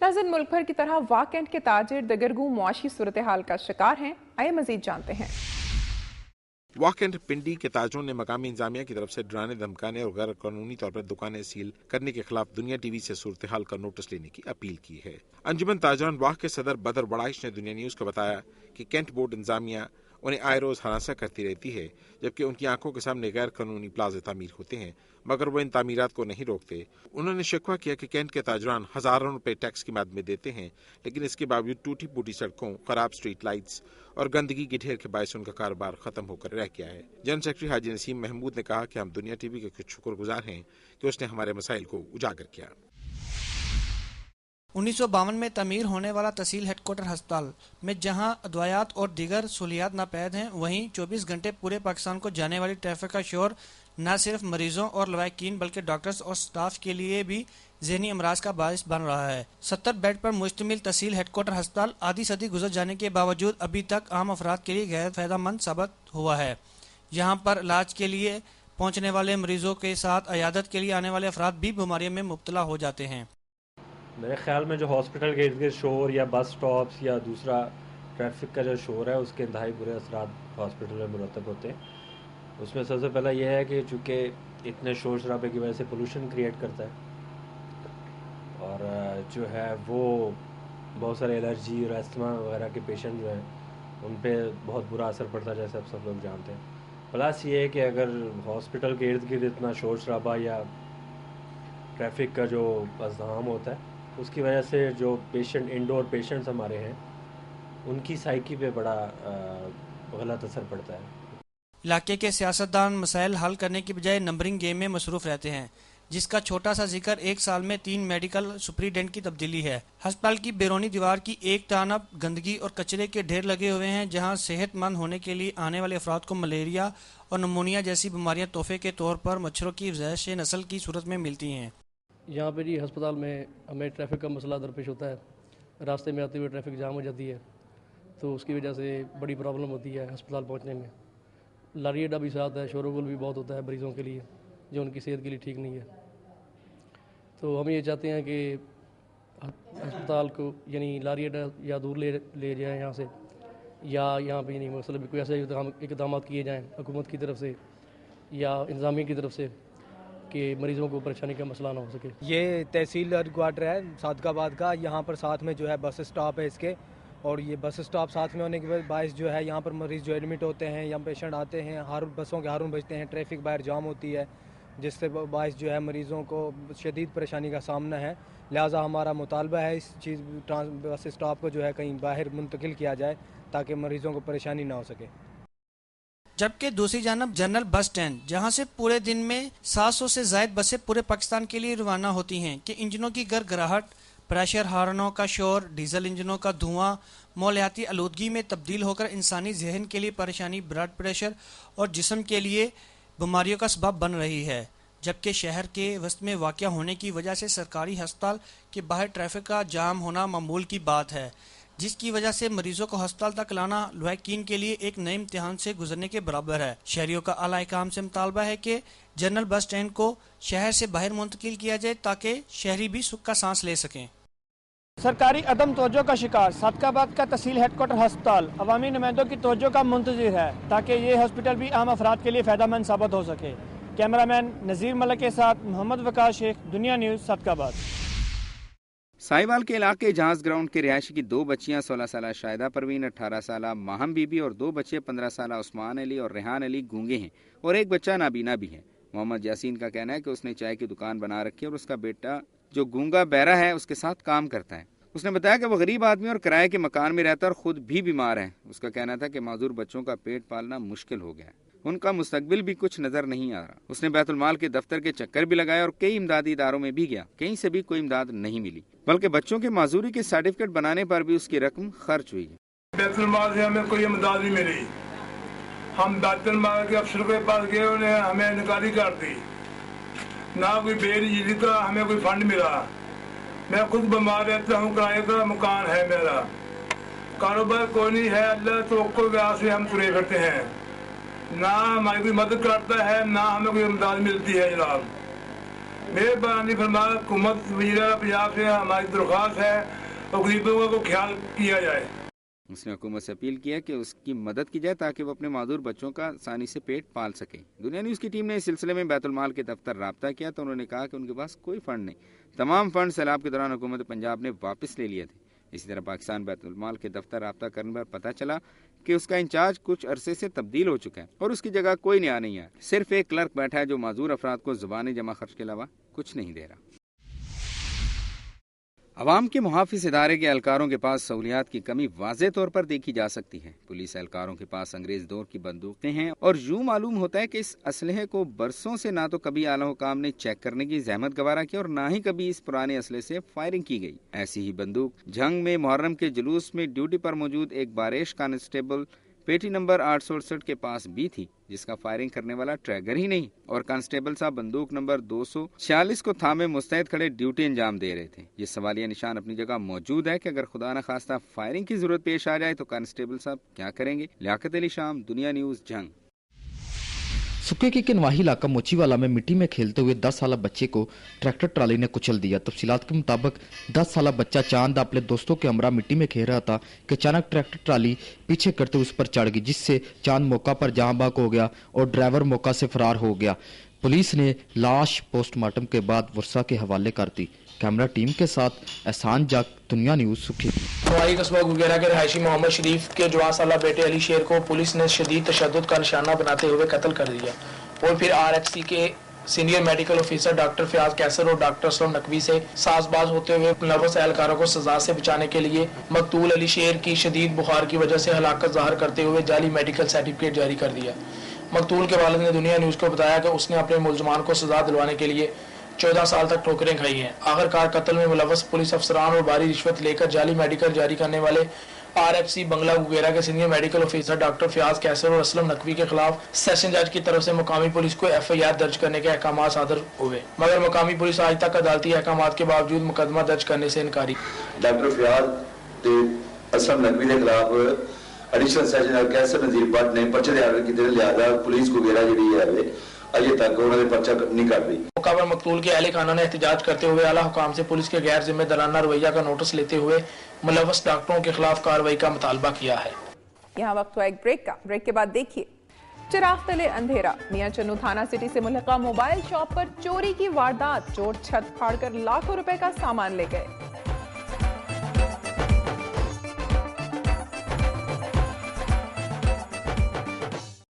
नाज़रीन, मुल्क भर की तरह वाह कैंट के ताजिर दगरगू मुआशी सूरत हाल का शिकार हैं। आइए मजीद जानते हैं। वाह कैंट पिंडी के ताजरों ने मकामी इंतजामिया की तरफ से डराने धमकाने और गैर कानूनी तौर पर दुकानें सील करने के खिलाफ दुनिया टीवी से सूरत हाल का नोटिस लेने की अपील की है। अंजुमन ताजरान वाह के सदर बदर बड़ाइश ने दुनिया न्यूज को बताया कि कैंट बोर्ड इंतजामिया उन्हें आए रोज हरासा करती रहती है, जबकि उनकी आंखों के सामने गैर कानूनी प्लाजे तामीर होते हैं, मगर वो इन तामीरात को नहीं रोकते। उन्होंने शिकवा किया कि कैंट के ताजरान हजारों रुपए टैक्स की मद में देते हैं, लेकिन इसके बावजूद टूटी फूटी सड़कों, खराब स्ट्रीट लाइट्स और गंदगी के ढेर के बायस उनका कारोबार खत्म होकर रह गया है। जनरल सेक्रेटरी हाजी नसीम महमूद ने कहा कि हम दुनिया टीवी के कुछ शुक्रगुजार हैं कि उसने हमारे मसाइल को उजागर किया। 1952 में तमीर होने वाला तहसील हेडक्वार्टर अस्पताल में जहां अदवायात और दीगर सहूलियात नापैद हैं, वहीं 24 घंटे पूरे पाकिस्तान को जाने वाली ट्रैफिक का शोर न सिर्फ मरीजों और लवाकिन बल्कि डॉक्टर्स और स्टाफ के लिए भी ज़हनी अमराज का बायस बन रहा है। 70 बेड पर मुश्तमिल तहसील हेडक्वार्टर अस्पताल आधी सदी गुजर जाने के बावजूद अभी तक आम अफराद के लिए गैर फायदेमंद साबित हुआ है। यहाँ पर इलाज के लिए पहुँचने वाले मरीजों के साथ अयादत के लिए आने वाले अफराद भी बीमारियों में मुब्तला हो जाते हैं। मेरे ख्याल में जो हॉस्पिटल के इर्द गिर्द शोर या बस स्टॉप्स या दूसरा ट्रैफिक का जो शोर है, उसके इंतहाई बुरे असरात हॉस्पिटल में मुरतब होते हैं। उसमें सबसे पहला यह है कि चूँकि इतने शोर शराबे की वजह से पोल्यूशन क्रिएट करता है और जो है वो बहुत सारे एलर्जी और अस्थमा वगैरह के पेशेंट जो हैं उन पर बहुत बुरा असर पड़ता है, जैसे आप सब लोग जानते हैं। प्लस ये है कि अगर हॉस्पिटल के इर्द गिर्द इतना शोर शराबा या ट्रैफिक का जो अज़्ज़ाम होता है, उसकी वजह से जो पेशेंट इंडोर पेशेंट्स हमारे हैं उनकी साइकी पे बड़ा गलत असर पड़ता है। इलाके के सियासतदान मसाइल हल करने की बजाय नंबरिंग गेम में मसरूफ रहते हैं, जिसका छोटा सा जिक्र 1 साल में 3 मेडिकल सुपरिटेंडेंट की तब्दीली है। अस्पताल की बैरूनी दीवार की एक तरफ गंदगी और कचरे के ढेर लगे हुए हैं, जहां सेहतमंद होने के लिए आने वाले अफराद को मलेरिया और नमूनिया जैसी बीमारियां तोहफे के तौर पर मच्छरों की वजह नस्ल की सूरत में मिलती हैं। यहाँ पे जी अस्पताल में हमें ट्रैफिक का मसला दरपेश होता है। रास्ते में आते हुए ट्रैफिक जाम हो जाती है, तो उसकी वजह से बड़ी प्रॉब्लम होती है अस्पताल पहुँचने में। लारी अड्डा भी साथ है, शोरगुल भी बहुत होता है मरीज़ों के लिए, जो उनकी सेहत के लिए ठीक नहीं है। तो हम ये चाहते हैं कि अस्पताल को यानी लारी अड्डा या दूर ले जाएँ यहाँ से, या यहाँ पे नहीं मतलब कोई ऐसे इक़दाम किए जाएँ हुकूमत की तरफ से या इंतज़ामिया की तरफ से कि मरीज़ों को परेशानी का मसला ना हो सके। ये तहसील हेडक्वार्टर है सादकाबाद का। यहाँ पर साथ में जो है बस स्टॉप है इसके, और ये बस स्टॉप साथ में होने के बायस जो है यहाँ पर मरीज़ जो एडमिट होते हैं या पेशेंट आते हैं, हर बसों के हारून बजते हैं, ट्रैफिक बाहर जाम होती है, जिससे बायस जो है मरीज़ों को शदीद परेशानी का सामना है। लिहाजा हमारा मुतालबा है इस चीज़ बस स्टॉप को जो है कहीं बाहर मुंतकिल किया जाए ताकि मरीज़ों को परेशानी ना हो सके। जबकि दूसरी जानब जनरल बस स्टैंड, जहां से पूरे दिन में 700 से ज्यादा बसें पूरे पाकिस्तान के लिए रवाना होती हैं, कि इंजनों की गड़गड़ाहट, प्रेशर हार्नों का शोर, डीजल इंजनों का धुआं माहौलियाती आलूदगी में तब्दील होकर इंसानी जहन के लिए परेशानी, ब्लड प्रेशर और जिस्म के लिए बीमारियों का सबब बन रही है। जबकि शहर के वस्त में वाक़या होने की वजह से सरकारी अस्पताल के बाहर ट्रैफिक का जाम होना मामूल की बात है, जिसकी वजह से मरीजों को अस्पताल तक लाना लवाकिन के लिए एक नए इम्तिहान से गुजरने के बराबर है। शहरियों का आला काम से मुतालबा है कि जनरल बस स्टैंड को शहर से बाहर मुंतकिल किया जाए ताकि शहरी भी सुख का सांस ले सकें। सरकारी अदम तवज्जो का शिकार सादकाबाद का तहसील हेडक्वार्टर अस्पताल अवामी नुमाइंदों की तवज्जो का मुंतज़िर है ताकि ये हॉस्पिटल भी आम अफराद के लिए फ़ायदेमंद साबित हो सके। कैमरामैन नज़ीर मलिक के साथ मोहम्मद वकास शेख, दुनिया न्यूज़, सादकाबाद। साहिवाल के इलाके जहाज ग्राउंड के रिहायशी की 2 बच्चियां 16 साल शाहिदा परवीन, 18 साल माहम बीबी और 2 बच्चे 15 साल उस्मान अली और रेहान अली गूंगे हैं और एक बच्चा नाबीना भी है। मोहम्मद यासीन का कहना है कि उसने चाय की दुकान बना रखी है और उसका बेटा जो गूंगा बहरा है उसके साथ काम करता है। उसने बताया कि वह गरीब आदमी और किराए के मकान में रहता है और खुद भी बीमार है। उसका कहना था कि माजूर बच्चों का पेट पालना मुश्किल हो गया, उनका मुस्तकबिल भी कुछ नजर नहीं आ रहा। उसने बैतुल माल के दफ्तर के चक्कर भी लगाए और कई इमदादी इदारों में भी गया, कहीं से भी कोई इमदाद नहीं मिली, बल्कि बच्चों के माजूरी के सर्टिफिकेट बनाने पर भी उसकी रकम खर्च हुई। बैतुल माल से हमें कोई इमदाद नहीं मिली। हम बैतुल माल के अफसर के पास गए, उन्हें हमें निकाली कर दी, ना कोई बेनिजी का हमें कोई फंड मिला। मैं खुद बीमार रहता हूँ, किराए का मकान है मेरा, कारोबार कोई नहीं है। अल्लाह तो व्यास से हम तुरे फिरते हैं, ना हमारी कोई मदद करता है, ना हमें कोई इमदाद मिलती है। जनाब मेहरबानी फरमा हुकूमत वज़ीर पंजाब से हमारी दरख्वास्त है और गरीबों को ख्याल किया जाए। उसने हुकूमत से अपील किया कि उसकी मदद की जाए ताकि वो अपने मादूर बच्चों का आसानी से पेट पाल सके। दुनिया न्यूज़ की टीम ने इस सिलसिले में बैतुल माल के दफ्तर राब्ता किया तो उन्होंने कहा कि उनके पास कोई फंड नहीं, तमाम फंड सैलाब के दौरान हुकूमत पंजाब ने वापस ले लिए थे। इसी तरह पाकिस्तान बैतुल माल के दफ्तर राब्ता करने पर पता चला कि उसका इंचार्ज कुछ अरसे से तब्दील हो चुका है और उसकी जगह कोई नया नहीं है। सिर्फ एक क्लर्क बैठा है जो माजूर अफराद को जुबानी जमा खर्च के अलावा कुछ नहीं दे रहा। अवाम के मुहाफिज इदारे के एहलकारों के पास सहूलियात की कमी वाज़े तौर पर देखी जा सकती है। पुलिस एहलकारों के पास अंग्रेज दौर की बंदूकें हैं और यूं मालूम होता है कि इस असलहे को बरसों से ना तो कभी आला हुकाम ने चेक करने की जहमत गवारा की और ना ही कभी इस पुराने असलहे से फायरिंग की गई। ऐसी ही बंदूक जंग में मुहर्रम के जुलूस में ड्यूटी पर मौजूद एक बारिश कांस्टेबल पेटी नंबर 868 के पास भी थी, जिसका फायरिंग करने वाला ट्रैगर ही नहीं, और कांस्टेबल साहब बंदूक नंबर 246 को थामे मुस्तैद खड़े ड्यूटी अंजाम दे रहे थे। ये सवालिया निशान अपनी जगह मौजूद है कि अगर खुदा न खास्ता फायरिंग की जरूरत पेश आ जाए तो कांस्टेबल साहब क्या करेंगे। लियाकत अली शाम, दुनिया न्यूज़, जंग। सुक्के के किनवाही इलाका मोचीवाला में मिट्टी में खेलते हुए 10 साला बच्चे को ट्रैक्टर ट्राली ने कुचल दिया। तफसीलात के मुताबिक 10 साला बच्चा चांद अपने दोस्तों के हमरा मिट्टी में खेल रहा था कि अचानक ट्रैक्टर ट्राली पीछे करते उस पर चढ़ गई, जिससे चांद मौका पर जहां बाग हो गया और ड्राइवर मौका से फरार हो गया। पुलिस ने लाश पोस्टमार्टम के बाद वर्षा के हवाले कर दी। कैमरा टीम के साथ एहसान जग, दुनिया न्यूज़, सुखी। नवाई कस्बा गुगेरा के रहायशी मोहम्मद शरीफ के 14 साला बेटे अली शेर को पुलिस ने शदीद तशद्दुद का निशाना बनाते हुए कत्ल कर दिया और फिर RHC के senior medical officer doctor Fayaz Qaiser और डॉक्टर असलम नकवी से साजबाज होते हुए मुलव्वस एहलकारों को सजा से बचाने के लिए मकतूल अली शेर की शदीद बुखार की वजह से हलाकत जाहिर करते हुए जाली मेडिकल सर्टिफिकेट जारी कर दिया। मकतूल के वालिद ने दुनिया न्यूज़ को बताया कि उसने अपने मुलजमान को सजा दिलवाने के लिए 14 साल तक ठोकरें खाई हैं। आखिरकार कत्ल में मुलव्वस पुलिस अफसरान और भारी रिश्वत लेकर जाली मेडिकल जारी करने वाले RHC बंगला गुगेरा के senior medical officer doctor Fayaz Qaiser और असलम नकवी के खिलाफ सेशन जज की तरफ से मुकामी पुलिस को FIR दर्ज करने के अहकाम सादर हुए, मगर मुकामी पुलिस आज तक अदालती अहकाम के बावजूद मुकदमा दर्ज करने से इनकारी। डॉक्टर फयाज असलम नकवी के खिलाफ एडिशनल सेशन जज कैसर नजीर भट्ट ने पर्चे दायर किए, लिहाजा पुलिस गुगेरा जी है अजे तक उन्होंने पर्चा नहीं कर रही। मौका पर मकतूल के अहले खाना ने एहतजाज करते हुए आला हुकाम से पुलिस के गैर जिम्मेदाराना रवैया का नोटिस लेते हुए मुलव्वस डॉक्टरों के खिलाफ कार्रवाई का मुतालबा किया है। यहाँ वक्त हुआ एक ब्रेक का। ब्रेक के बाद देखिए, चिराग तले अंधेरा, मियां चन्नू थाना सिटी से मुल्हका मोबाइल शॉप पर चोरी की वारदात, चोर छत फाड़कर लाखों रुपए का सामान ले गए।